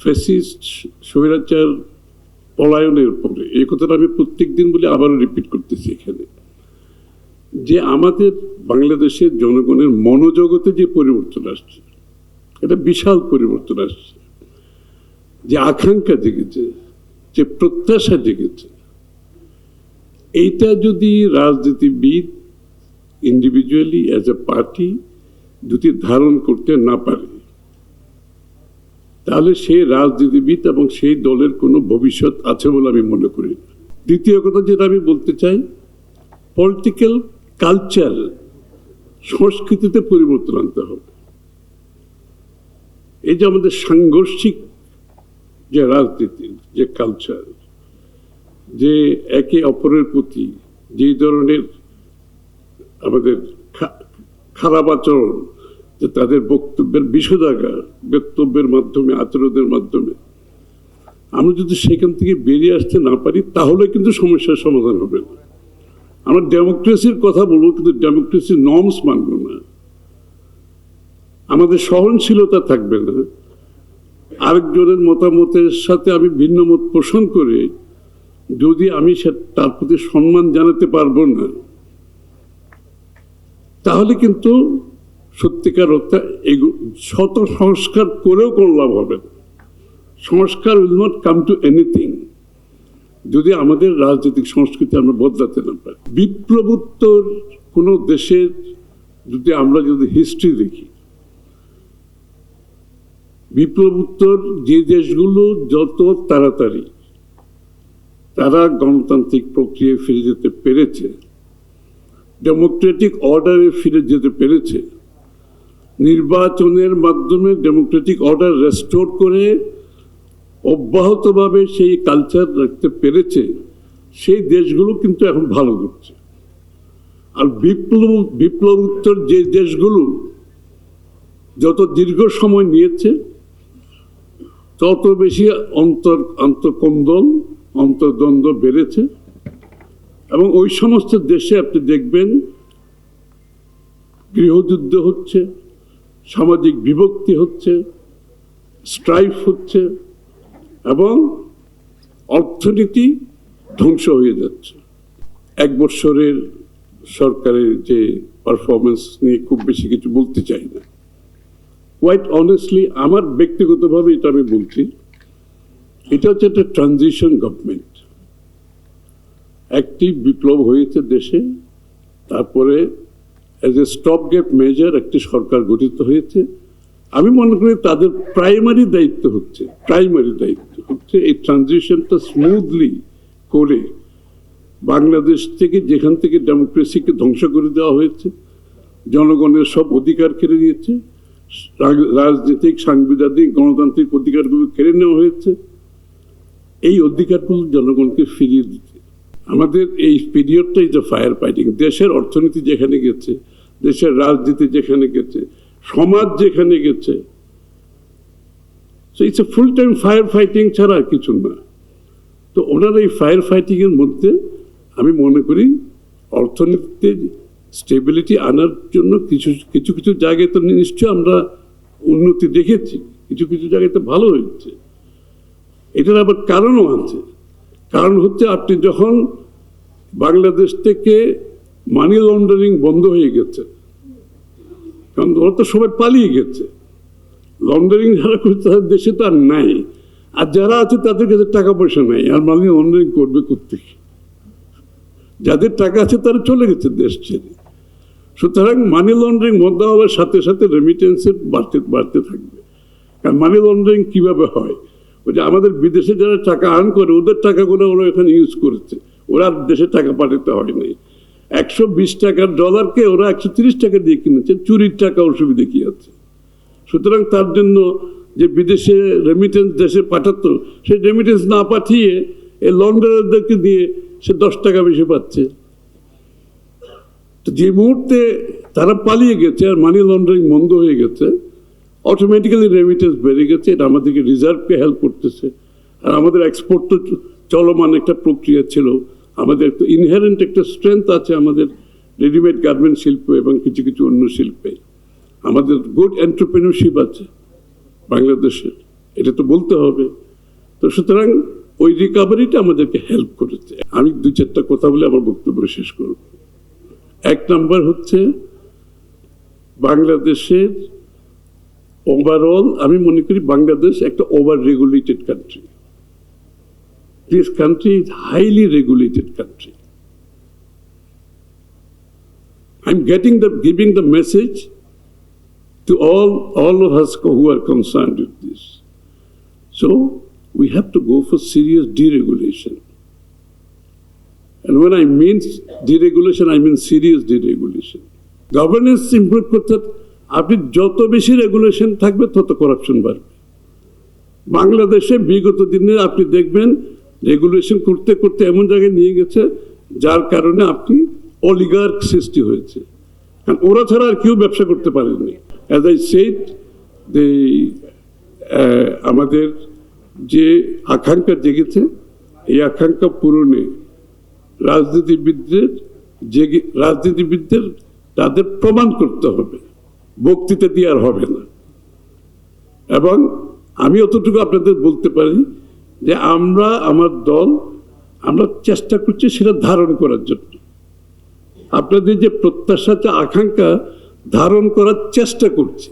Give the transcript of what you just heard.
Fascist স্বৈরাচার পলায়নের পরে এই কথাটা আমি প্রত্যেক দিন বলে আবারও রিপিট করতেছি এখানে, যে আমাদের বাংলাদেশের জনগণের মনোজগতে যে পরিবর্তন আসছে, এটা বিশাল পরিবর্তন আসছে, যে আকাঙ্ক্ষা জেগেছে, যে প্রত্যাশা জেগেছে, এইটা যদি রাজনীতিবিদ ইন্ডিভিজুয়ালি অ্যাজ এ পার্টি যদি ধারণ করতে না পারে, তাহলে সেই রাজনীতিবিদ এবং সেই দলের কোনো ভবিষ্যৎ আছে বলে আমি মনে করি না। দ্বিতীয় কথা যেটা আমি বলতে চাই, পলিটিক্যাল কালচার, সংস্কৃতিতে পরিবর্তন আনতে হবে। এই যে আমাদের সাংঘর্ষিক যে রাজনীতির যে কালচার, যে একে অপরের প্রতি যে ধরনের আমাদের খারাপ আচরণ, যে তাদের বক্তব্যের বিষোদাগার, বক্তব্যের মাধ্যমে, আচরণের মাধ্যমে আমরা যদি সেখান থেকে বেরিয়ে আসতে না পারি, তাহলে কিন্তু সমস্যার সমাধান হবে না। আমরা ডেমোক্রেসির কথা বলবো, কিন্তু ডেমোক্রেসির নর্মস মানব না, আমাদের সহনশীলতা থাকবে না। আরেকজনের মতামতের সাথে আমি ভিন্ন মত পোষণ করে যদি আমি তার প্রতি সম্মান জানাতে পারবো না, তাহলে কিন্তু সত্যিকার অর্থে শত সংস্কার করেও কোনো লাভ হবে না। সংস্কার will not come to anything যদি আমাদের রাজনৈতিক সংস্কৃতি আমরা বদলাতে না পারি। বিপ্লবোত্তর কোনো দেশের যদি হিস্ট্রি দেখি, বিপ্লবোত্তর যে দেশগুলো যত তাড়াতাড়ি তারা গণতান্ত্রিক প্রক্রিয়ায় ফিরে যেতে পেরেছে, ডেমোক্রেটিক অর্ডারে ফিরে যেতে পেরেছে, নির্বাচনের মাধ্যমে ডেমোক্রেটিক অর্ডার রেস্টোর করে অব্যাহতভাবে সেই কালচার রাখতে পেরেছে, সেই দেশগুলো কিন্তু এখন ভালো করছে। আর বিপ্লবোত্তর যে দেশগুলো যত দীর্ঘ সময় নিয়েছে, তত বেশি আন্তঃকন্দল, অন্তর্দ্বন্দ্ব বেড়েছে। এবং ওই সমস্ত দেশে আপনি দেখবেন গৃহযুদ্ধ হচ্ছে, সামাজিক বিভক্তি হচ্ছে, স্ট্রাইফ হচ্ছে, এবং অর্থনীতি ধ্বংস হয়ে যাচ্ছে। এক বছরের সরকারের যে পারফরমেন্স নিয়ে খুব বেশি কিছু বলতে চাই না। কোয়াইট অনেস্টলি আমার ব্যক্তিগতভাবে এটা আমি বলছি, এটা হচ্ছে একটা ট্রানজিশন গভর্নমেন্ট। একটি বিপ্লব হয়েছে দেশে, তারপরে as a stop gap measure একটি সরকার গঠিত হয়েছে। আমি মনে করি তাদের প্রাইমারি দায়িত্ব হচ্ছে এই ট্রানজিশনটা স্মুথলি করে বাংলাদেশ থেকে, যেখান থেকে ডেমোক্রেসিকে ধ্বংস করে দেওয়া হয়েছে, জনগণের সব অধিকার কেড়ে নিয়েছে, রাজনৈতিক, সাংবিধানিক, গণতান্ত্রিক অধিকারগুলো কেড়ে নেওয়া হয়েছে, এই অধিকারগুলো জনগণকে ফিরিয়ে দিতে আমাদের এই পিরিয়ডটাই যে ফায়ার ফাইটিং। দেশের অর্থনীতি যেখানে গেছে, দেশের রাজনীতি যেখানে গেছে, সমাজ যেখানে গেছে, it's a full time fire fighting ছাড়া আর কিছু না। তো ওনারা এই ফায়ার ফাইটিং এর মধ্যে আমি মনে করি অর্থনীতিতে স্টেবিলিটি আনার জন্য কিছু কিছু জায়গায় তো নিশ্চয় আমরা উন্নতি দেখেছি, কিছু কিছু জায়গায় তো ভালো হয়েছে। এটার আবার কারণও আছে। কারণ হচ্ছে, আপনি যখন বাংলাদেশ থেকে মানি লন্ডারিং বন্ধ হয়ে গেছে, কারণ ওরা তো সবাই পালিয়ে গেছে, লন্ডারিং যারা করছে তাদের দেশে তো আর নাই, আর যারা আছে তাদের কাছে টাকা পয়সা নাই, আর মানি লন্ডারিং করবে কোত্থেকে? যাদের টাকা আছে তারা চলে গেছে দেশ ছেড়ে। সুতরাং মানি লন্ডারিং বন্ধ হওয়ার সাথে সাথে রেমিটেন্সের বাড়তে থাকবে। কারণ মানি লন্ডারিং কিভাবে হয়, ওই যে আমাদের বিদেশে যারা টাকা আর্ন করে, ওদের টাকাগুলো ওরা এখানে ইউজ করেছে, ওরা দেশে টাকা পাঠাতে হয় নাই। 120 টাকার ডলারকে ওরা 130 টাকা দিয়ে কিনেছে, চুরির টাকা অসুবিধে কি আছে? সুতরাং তার জন্য যে বিদেশে রেমিটেন্স দেশে পাঠাতো, সেই রেমিটেন্স না পাঠিয়ে এই লন্ডারদেরকে দিয়ে সে 10 টাকা বেশি পাচ্ছে। তো যে মুহূর্তে তারা পালিয়ে গেছে আর মানি লন্ডারিং বন্ধ হয়ে গেছে, অটোমেটিক্যালি রেমিটেন্স বেড়ে গেছে। এটা আমাদেরকে রিজার্ভকে হেল্প করতেছে। আর আমাদের এক্সপোর্ট তো চলমান একটা প্রক্রিয়া ছিল, আমাদের তো ইনহেরেন্ট একটা স্ট্রেংথ আছে আমাদের রেডিমেড গার্মেন্ট শিল্প এবং কিছু কিছু অন্য শিল্পে। আমাদের গুড এন্টারপ্রেনিয়রশিপ আছে বাংলাদেশের, এটা তো বলতে হবে। তো সুতরাং ওই রিকভারিটা আমাদেরকে হেল্প করেছে। আমি 2-4টা কথা বলে আমার বক্তব্য শেষ করব। 1 নাম্বার হচ্ছে বাংলাদেশের ওভারঅল, আমি মনে করি বাংলাদেশ একটা over regulated country. This country is highly regulated country. I'm giving the message to all of us who are concerned with this. So we have to go for serious deregulation. And when I mean deregulation, I mean serious deregulation. Governance improve করতে আপনি যত বেশি regulation থাকবে তত corruption বাড়বে। বাংলাদেশে বিগত দিনে আপনি দেখবেন রেগুলেশন করতে করতে এমন জায়গায় নিয়ে গেছে যার কারণে আপনি অলিগার্ক সৃষ্টি হয়েছে, কারণ ওরা ছাড়া আর কেউ ব্যবসা করতে পারেনি। অ্যাজ আই সেড, আমাদের যে আকাঙ্ক্ষা জেগেছে, এই আকাঙ্ক্ষা পূরণে রাজনীতিবিদদের তাদের প্রমাণ করতে হবে, বক্তৃতা দিয়ে আর হবে না। এবং আমি অতটুকু আপনাদের বলতে পারি যে আমার দল আমরা চেষ্টা করছি সেটা ধারণ করার জন্য। আপনাদের যে প্রত্যাশা, আকাঙ্ক্ষা ধারণ করার চেষ্টা করছি।